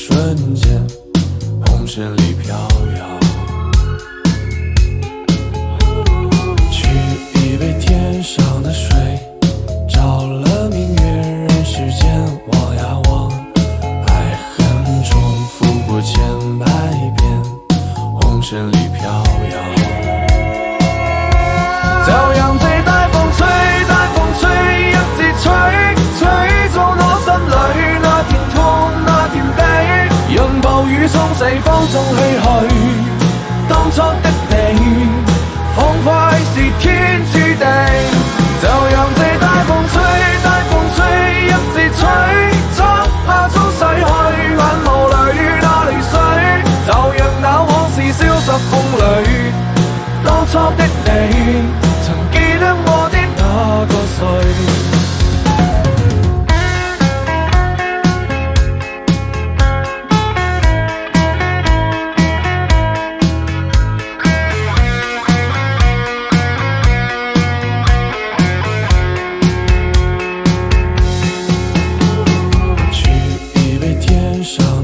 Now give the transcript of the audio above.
瞬间，红尘里飘摇。取一杯天上的水，照了明月人世间。我呀我，爱恨重复过千百遍，红尘里飘摇。就讓這大風吹，大風吹，一直吹，吹走我心裏那片痛，那片悲。讓暴雨沖洗風中唏噓，當初的你，仿佛是天注定。就讓這大風吹，大風吹，一直吹，漆黑中洗去眼眸裏那淚水。就讓那往事消失風裏，當初的你，曾記得我的那個誰。取一杯天上